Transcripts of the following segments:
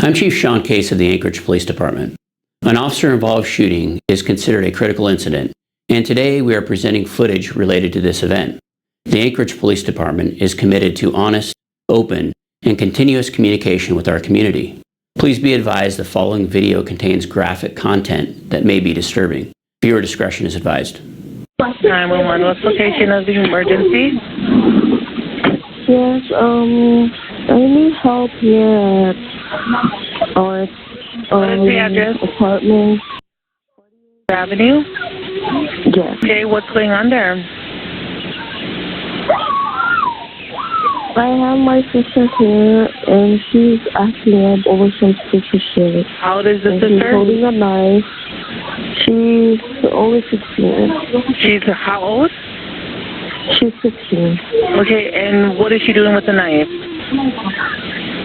I'm Chief Sean Case of the Anchorage Police Department. An officer-involved shooting is considered a critical incident, and today we are presenting footage related to this event. The Anchorage Police Department is committed to honest, open, and continuous communication with our community. Please be advised the following video contains graphic content that may be disturbing. Viewer discretion is advised. 911, what's the location of the emergency? Yes, I need help here at our What is the address? apartment. Avenue? Yes. Okay, what's going on there? I have my sister here, and she's acting up over some stupid shit. How old is the And she's sister? holding a knife. She's only 16. She's how old? She's 16. Okay, and what is she doing with the knife?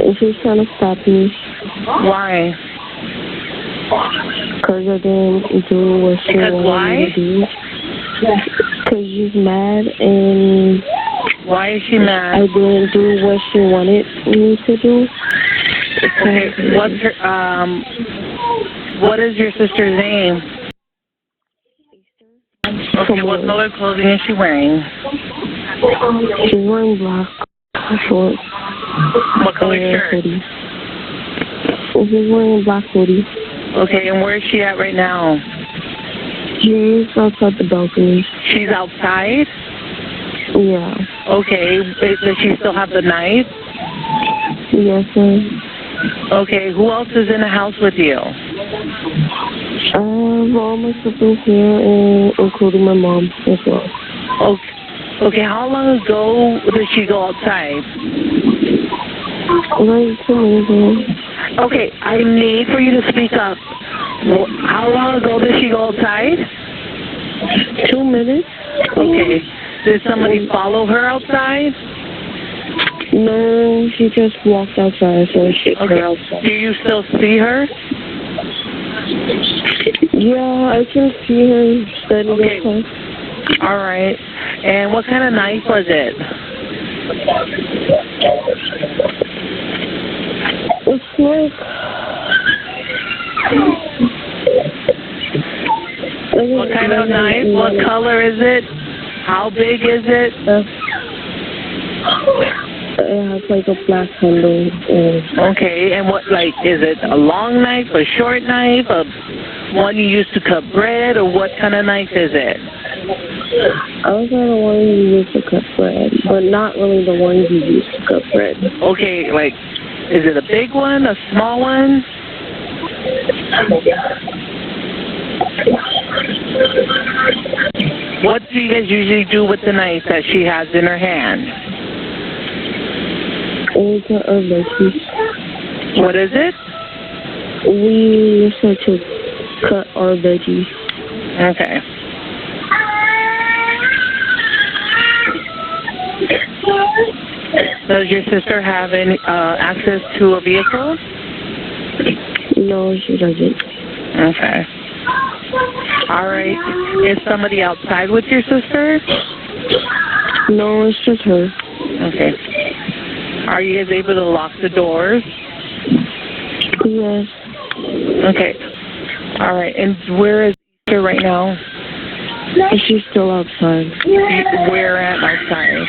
And she's trying to stop me Why? because I didn't do what she Because wanted why? me to do. Because she's mad, and Why is she I mad? didn't do what she wanted me to do. Okay, what's her, what is your sister's name? Okay, what color clothing is she wearing? She's wearing black shorts. What color and shirt? hoodie. She's wearing a black hoodie. Okay, and where is she at right now? She's outside the balcony. She's outside? Yeah. Okay, does she still have the knife? Yes, sir. Okay, who else is in the house with you? I have all my siblings here, and including my mom as well. Okay, how long ago did she go outside? Like 2 minutes ago. Okay, I need for you to speak up. How long ago did she go outside? 2 minutes? Okay. Did somebody follow her outside? No, she just walked outside, so I shipped Okay. her outside. Do you still see her? Yeah, I can see her standing Okay. outside. All right. And what kind of knife was it? It's like... What kind of knife? What color is it? How big is it? It has like a black handle. Okay, and what, like, is it a long knife, a short knife, a one you use to cut bread, or what kind of knife is it? I was not the one you use to cut bread, but not really the one you use to cut bread. Okay, like, is it a big one, a small one? What do you guys usually do with the knife that she has in her hand? We cut our veggies. What is it? We use it to cut our veggies. Okay. Does your sister have any access to a vehicle? No, she doesn't. Okay. All right. Is somebody outside with your sister? No, it's just her. Okay. Are you guys able to lock the doors? Yes. Okay. All right. And where is her right now? She's still outside. Where at outside?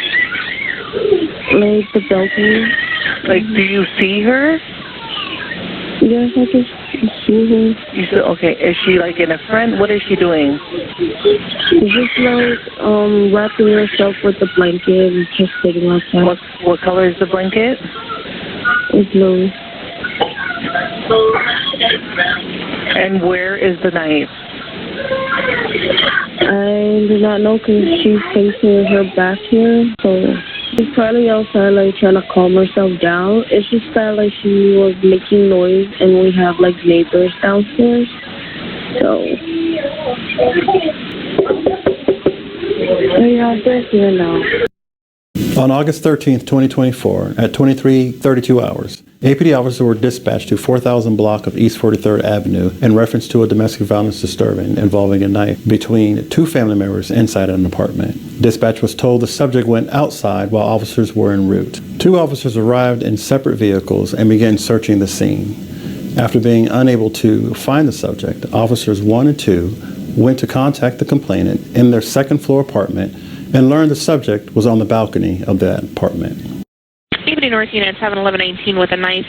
Like the balcony. Like, do you see her? Yes, I can see her. You said, okay. Is she like in a friend? What is she doing? She's just like wrapping herself with the blanket and just sitting outside. What color is the blanket? It's blue. And where is the knife? I do not know because she's facing her back here, so she's probably outside like trying to calm herself down. It's just that like she was making noise and we have like neighbors downstairs, so yeah, they're here now. On August 13th, 2024, at 23:32 hours, APD officers were dispatched to 4000 block of East 43rd Avenue in reference to a domestic violence disturbance involving a knife between two family members inside an apartment. Dispatch was told the subject went outside while officers were en route. Two officers arrived in separate vehicles and began searching the scene. After being unable to find the subject, officers 1 and 2 went to contact the complainant in their second-floor apartment and learned the subject was on the balcony of that apartment. Evening North Unit 71118 with a knife.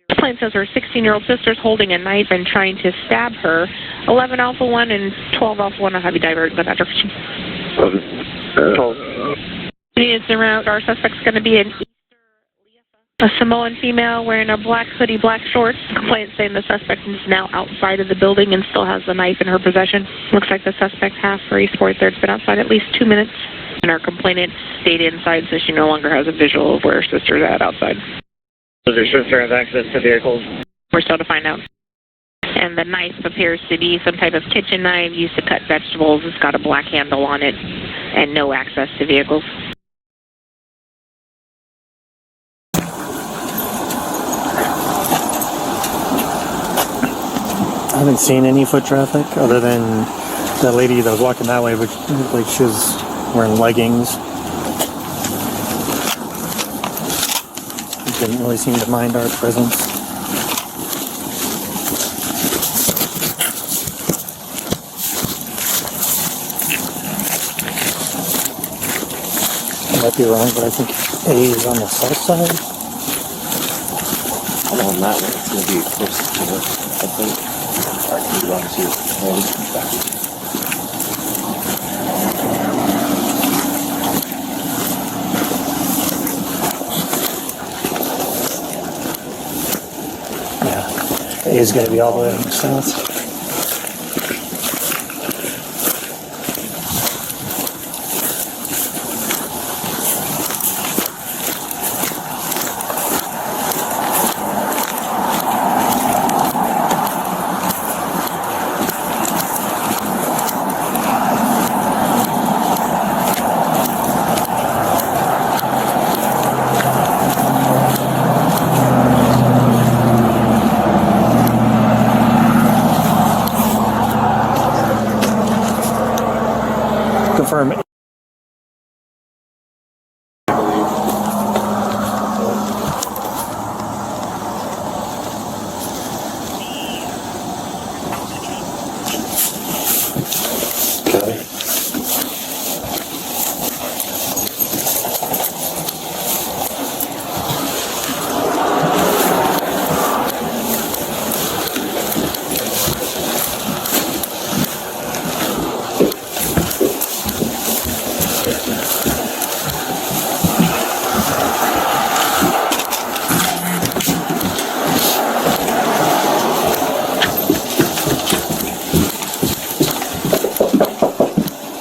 The complaint says her 16-year-old sister's holding a knife and trying to stab her. 11 Alpha 1 and 12 Alpha 1 will have you divert in that direction. Units en route. Our suspect's going to be an a Samoan female wearing a black hoodie, black shorts. Complaint saying the suspect is now outside of the building and still has the knife in her possession. Looks like the suspect half for East 43rd has been outside at least 2 minutes. And our complainant stayed inside, so she no longer has a visual of where her sister's at outside. Does your sister have access to vehicles? We're still to find out. And the knife appears to be some type of kitchen knife used to cut vegetables. It's got a black handle on it and no access to vehicles. I haven't seen any foot traffic other than that lady that was walking that way, but looked like she was wearing leggings. Didn't really seem to mind our presence. I might be wrong, but I think A is on the south side. I'm on that one. It's going to be closer to it, I think. Alright, can you go on to back? Yeah, A is going to be all the way on the south. Confirm.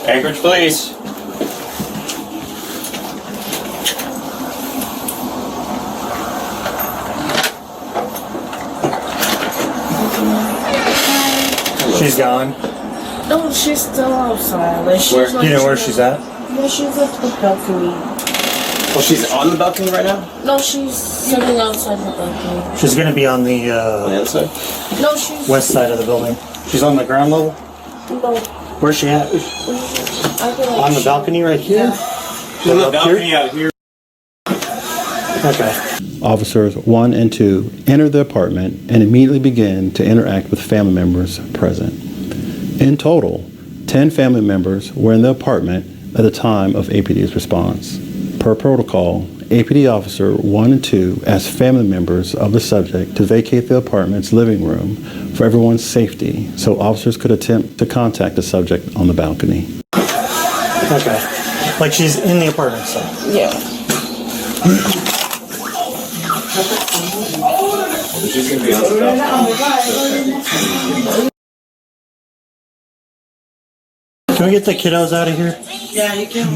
Anchorage, please. She's gone. No, she's still outside. Like, she's Where? like, You know where she's at? Yeah, she's at the balcony. Well, she's on the balcony right now? No, she's sitting outside the balcony. She's going to be on On the the other side? No, she's... west side of the building. She's on the ground level? No. Where's she at? I feel like On the balcony right here? Yeah. She's on the Up balcony here? out here. Okay. Officers 1 and 2 entered the apartment and immediately began to interact with family members present. In total, 10 family members were in the apartment at the time of APD's response. Per protocol, APD Officer 1 and 2 asked family members of the subject to vacate the apartment's living room for everyone's safety so officers could attempt to contact the subject on the balcony. Okay. Like she's in the apartment, so. Yeah. She's going to be on the balcony. Can we get the kiddos out of here? Yeah, you can.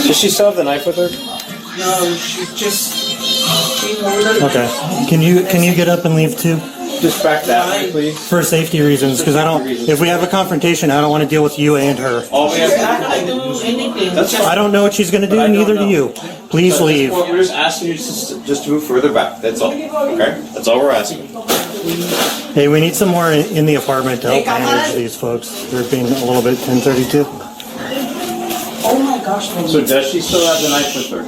Does she still have the knife with her? No, she's just... Okay. Can you get up and leave too? Just back that way, please. For safety reasons, because I don't. If we have a confrontation, I don't want to deal with you and her. All we have She's not gonna do anything. I don't know what she's going to do. But I don't Neither do know. you. Please leave. We're just asking you just to move further back. That's all. Okay? That's all we're asking. Hey, we need some more in the apartment to help manage these folks. They're being a little bit 1032. Oh my gosh, So does she still have the knife with her?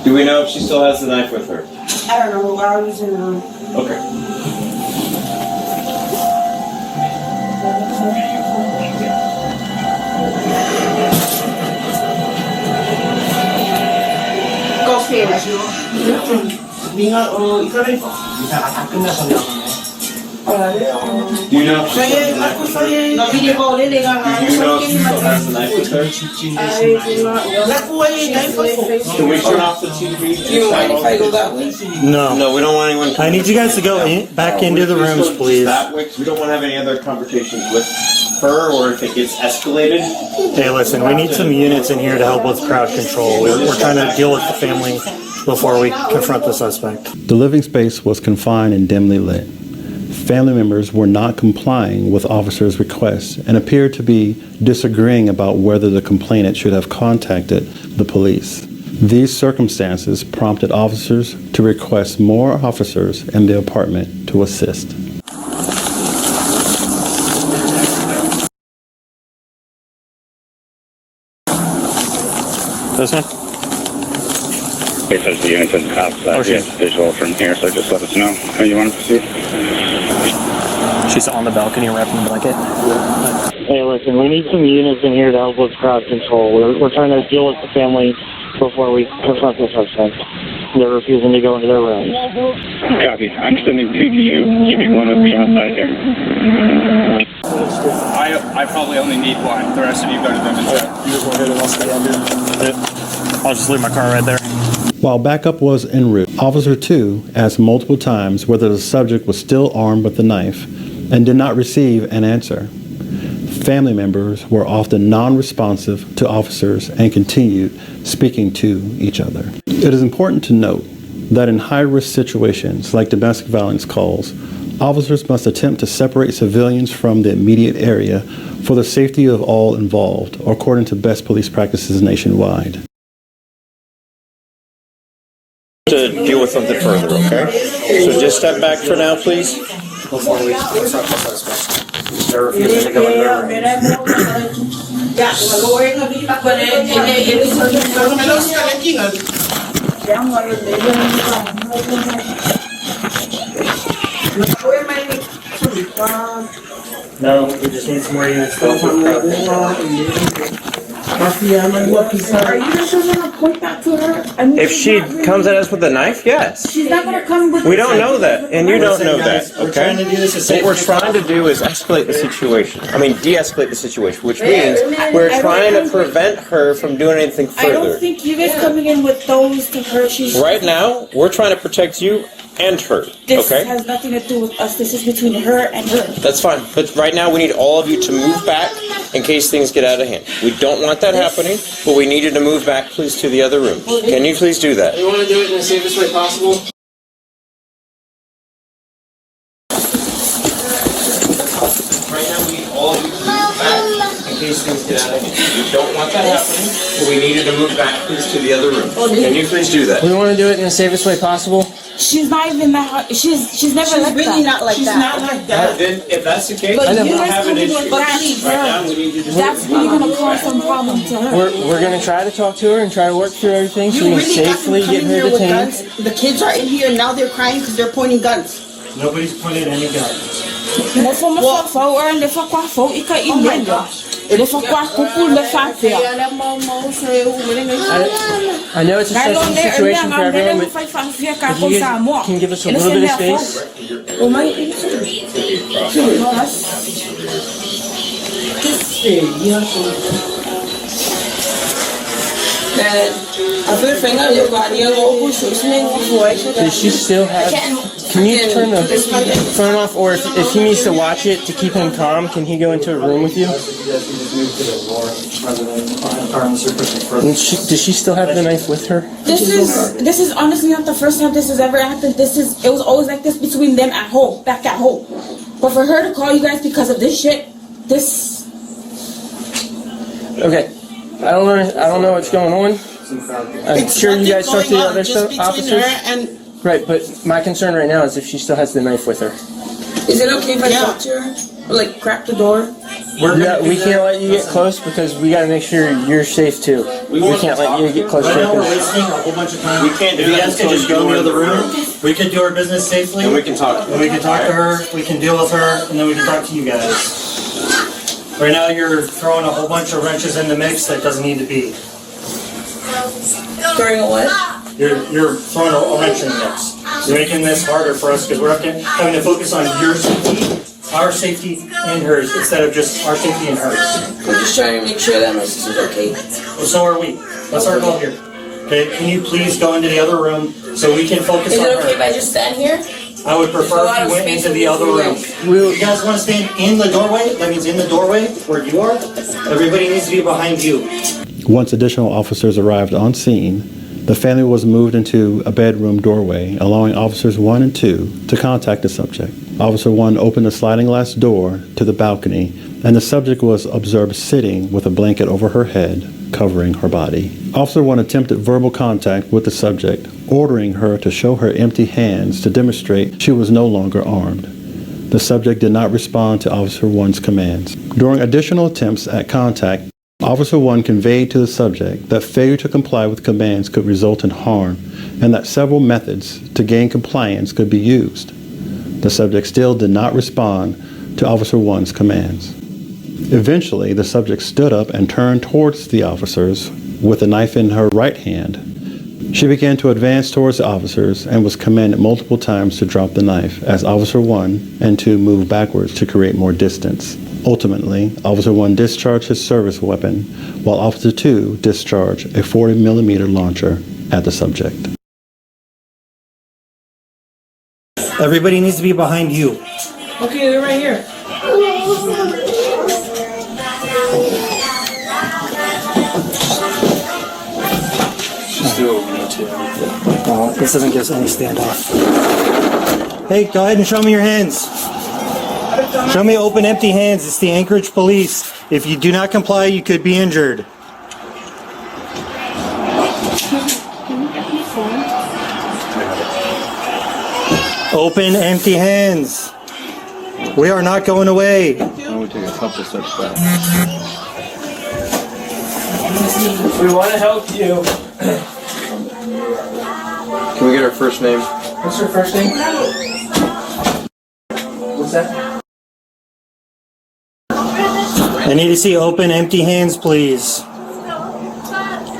Do we know if she still has the knife with her? I don't know. I was in the room. Okay. Do you know if she still has the knife with her? Do you know if she still has the knife with her? Can we turn off the TV? You mind if I go that way? No. No, we don't want anyone. I need you guys to go back into the rooms, please. That way, 'cause we don't want to have any other conversations with her, or if it gets escalated. Hey, listen, we need some units in here to help with crowd control. We're trying to deal with the family before we confront the suspect. The living space was confined and dimly lit. Family members were not complying with officers' requests and appeared to be disagreeing about whether the complainant should have contacted the police. These circumstances prompted officers to request more officers in the apartment to assist. This one? Because the unit doesn't have visual from here, so just let us know how you want to proceed. She's on the balcony wrapping the blanket. Hey, listen, we need some units in here to help with crowd control. We're trying to deal with the family before we confront the suspect. They're refusing to go into their room. Copy. I'm sending two to you. Give me one of the outside here. I probably only need one. The rest of you go to them and check. I'll just leave my car right there. While backup was en route, Officer 2 asked multiple times whether the subject was still armed with the knife and did not receive an answer. Family members were often non-responsive to officers and continued speaking to each other. It is important to note that in high-risk situations like domestic violence calls, officers must attempt to separate civilians from the immediate area for the safety of all involved, according to best police practices nationwide. To deal with something further, okay? So just step back for now, please. Before we confront the suspect. They're refusing to go into their room. No, we just need some more units. Are you just gonna point that to her? I mean, If she comes at us with a knife, yes. she's not gonna come with. We don't know that, and you don't know that, We're trying to okay? do this as What we're safely as trying to do is escalate the situation. I mean, de-escalate the situation, which means we're trying to prevent her from doing anything I don't further. think you guys coming in with those to her. She's Right now, we're trying to protect you and her, This okay? has nothing to do with us. This is between her and her. That's fine, but right now we need all of you to move back in case things get out of hand. We don't want that happening, but we need you to move back, please, to the other room. Can you please do that? You want to do it in the safest way possible? Right now, we need all of you to move back in case things get out of hand. We don't want that happening, but we need you to move back, please, to the other room. Can you please do that? We want to do it in the safest way possible. She's not even that. She's never like really that. not like she's that. not like that. Then, if that's the case, But we you don't guys have an coming issue. with that, Right now, we need you to that's really gonna cause some problem to her. We're gonna try to talk to her and try to work through everything so we can safely get her detained. The kids are in here and now they're crying because they're pointing guns. Nobody's pointed any guns. I know it's a stressful situation for everyone, but if you guys can give us a little bit of space. Does she still have? Can you turn the phone off, or if he needs to watch it to keep him calm, can he go into a room with you? Does she still have the knife with her? This is honestly not the first time this has ever happened. It was always like this between them at home, back at home. But for her to call you guys because of this shit, this. Okay, I don't know what's going on. I'm sure you guys talk to the other officers. Right, but my concern right now is if she still has the knife with her. Is it okay if I talk to her? Or like crack the door? We can't let you get close because we gotta make sure you're safe too. We can't let you get close to Right now, her. we're wasting a whole bunch of time. We can't do If you that guys could until just you go in go the in other the room, we can do our business safely. And we can talk. And we can talk to her, we can deal with her, and then we can talk to you guys. Right now, you're throwing a whole bunch of wrenches in the mix that doesn't need to be. During a what? You're throwing a wrench in the mix. You're making this harder for us because we're having to focus on your safety, our safety, and hers, instead of just our safety and hers. I'm just trying to make sure that my sister's okay. Well, so are we. That's our goal here. Okay, can you please go into the other room so we can focus Is on it her? okay if I just stand here? I would prefer if you went into the other room. You guys want to stand in the doorway? That means in the doorway where you are. Everybody needs to be behind you. Once additional officers arrived on scene, the family was moved into a bedroom doorway, allowing Officers 1 and 2 to contact the subject. Officer 1 opened the sliding glass door to the balcony, and the subject was observed sitting with a blanket over her head, covering her body. Officer 1 attempted verbal contact with the subject, ordering her to show her empty hands to demonstrate she was no longer armed. The subject did not respond to Officer 1's commands. During additional attempts at contact, Officer 1 conveyed to the subject that failure to comply with commands could result in harm and that several methods to gain compliance could be used. The subject still did not respond to Officer 1's commands. Eventually, the subject stood up and turned towards the officers with a knife in her right hand. She began to advance towards the officers and was commanded multiple times to drop the knife as Officer 1 and 2 moved backwards to create more distance. Ultimately, Officer 1 discharged his service weapon, while Officer 2 discharged a 40mm launcher at the subject. Everybody needs to be behind you. Okay, they're right here. Just do what we need to. This doesn't give us any standoff. Hey, go ahead and show me your hands. Show me open, empty hands. It's the Anchorage police. If you do not comply, you could be injured. Open, empty hands. We are not going away. Why don't we take a couple steps back? We want to help you. Can we get our first name? What's your first name? What's that? I need to see open, empty hands, please.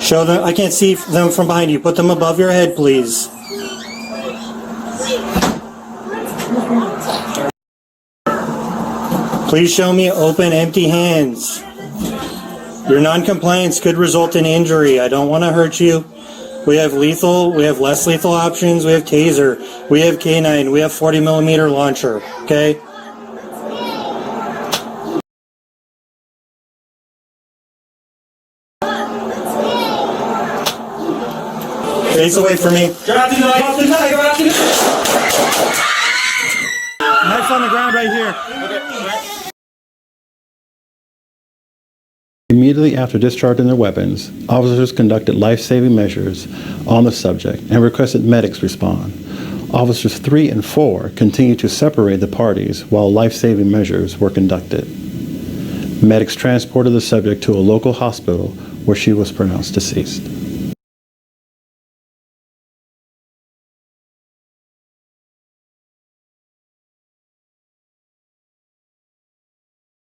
Show them. I can't see them from behind you. Put them above your head, please. Please show me open, empty hands. Your non-compliance could result in injury. I don't want to hurt you. We have lethal, we have less lethal options, we have taser, we have K9, we have 40mm launcher, okay? Face away from me. Drop the knife! Drop the knife! Drop the knife! Knife's on the ground right here. Immediately after discharging their weapons, officers conducted life-saving measures on the subject and requested medics respond. Officers 3 and 4 continued to separate the parties while life-saving measures were conducted. Medics transported the subject to a local hospital where she was pronounced deceased.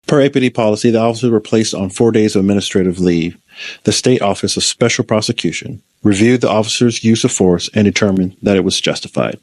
Per APD policy, the officers were placed on 4 days of administrative leave. The State Office of Special Prosecution reviewed the officers' use of force and determined that it was justified.